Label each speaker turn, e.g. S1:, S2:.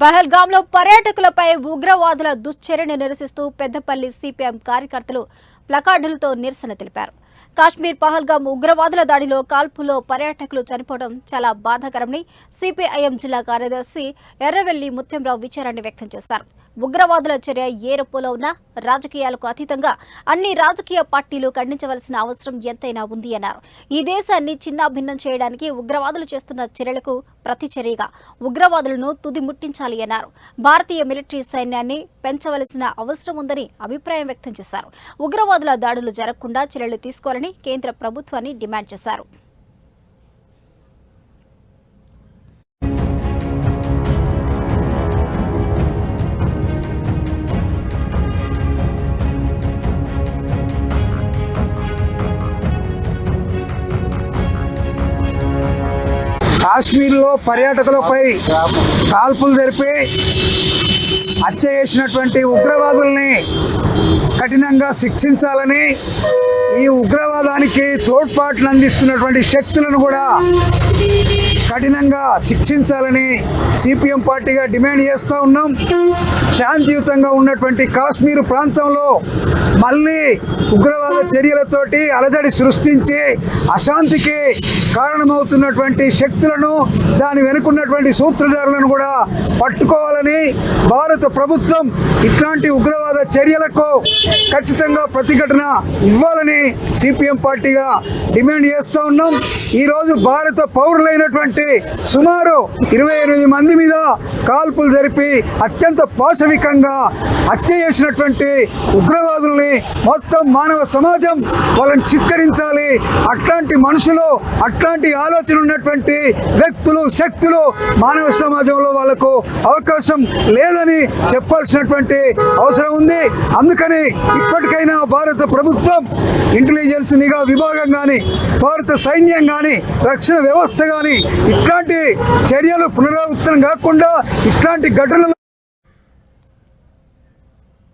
S1: పహల్గాంలో పర్యాటకులపై ఉగ్రవాదుల దుశ్చర్యను నిరసిస్తూ పెద్దపల్లి సిపిఎం కార్యకర్తలు ప్లకార్డులతో నిరసన తెలిపారు. కాశ్మీర్ పహల్గాం ఉగ్రవాదుల దాడిలో కాల్పుల్లో పర్యాటకులు చనిపోవడం చాలా బాధాకరమని సిపిఐఎం జిల్లా కార్యదర్శి ఎర్రవెల్లి ముత్యంరావు విచారాన్ని వ్యక్తం చేశారు. ఉగ్రవాదుల చర్య ఏ రూపంలో ఉన్నా రాజకీయాలకు అతీతంగా అన్ని రాజకీయ పార్టీలు ఖండించవలసిన అవసరం ఎంతైనా ఉంది అన్నారు. ఈ దేశాన్ని చిన్నాభిన్నం చేయడానికి ఉగ్రవాదులు చేస్తున్న చర్యలకు ప్రతిచర్యగా ఉగ్రవాదులను తుది ముట్టించాలి అన్నారు. భారతీయ మిలిటరీ సైన్యాన్ని పెంచవలసిన అవసరం ఉందని అభిప్రాయం వ్యక్తం చేశారు. ఉగ్రవాదుల దాడులు జరగకుండా చర్యలు తీసుకోవాలని కేంద్ర ప్రభుత్వాన్ని డిమాండ్ చేశారు.
S2: కాశ్మీర్లో పర్యాటకులపై కాల్పులు జరిపి హత్య చేసినటువంటి ఉగ్రవాదుల్ని కఠినంగా శిక్షించాలని, ఈ ఉగ్రవాదానికి తోడ్పాటును అందిస్తున్నటువంటి శక్తులను కూడా కఠినంగా శిక్షించాలని సిపిఎం పార్టీగా డిమాండ్ చేస్తూ ఉన్నాం. శాంతియుతంగా ఉన్నటువంటి కాశ్మీర్ ప్రాంతంలో మళ్ళీ ఉగ్రవాద చర్యలతోటి అలజడి సృష్టించి అశాంతికి కారణమవుతున్నటువంటి శక్తులను, దాని వెనుకున్నటువంటి సూత్రధారులను కూడా పట్టుకోవాలని భారత ప్రభుత్వం ఇట్లాంటి ఉగ్రవాద చర్యలకు ఖచ్చితంగా ప్రతిఘటన ఇవ్వాలని సిపిఎం పార్టీగా డిమాండ్ చేస్తూ ఉన్నాం. ఈరోజు భారత పౌరులైనటువంటి సుమారు 28 మంది మీద కాల్పులు జరిపి అత్యంత పాశవికంగా హత్య చేసినటువంటి ఉగ్రవాదుల్ని మొత్తం మానవ సమాజం వాళ్ళని చిత్కరించాలి. అట్లాంటి మనుషులు, అట్లాంటి ఆలోచన ఉన్నటువంటి వ్యక్తులు, శక్తులు మానవ సమాజంలో వాళ్ళకు అవకాశం లేదని చెప్పాల్సినటువంటి అవసరం ఉంది. అందుకని ఇప్పటికైనా భారత ప్రభుత్వం ఇంటెలిజెన్స్ నిఘా విభాగం కానీ, భారత సైన్యం కానీ, రక్షణ వ్యవస్థ కానీ ఇట్లాంటి చర్యలు పునరావృతం కాకుండా ఇట్లాంటి ఘటనలు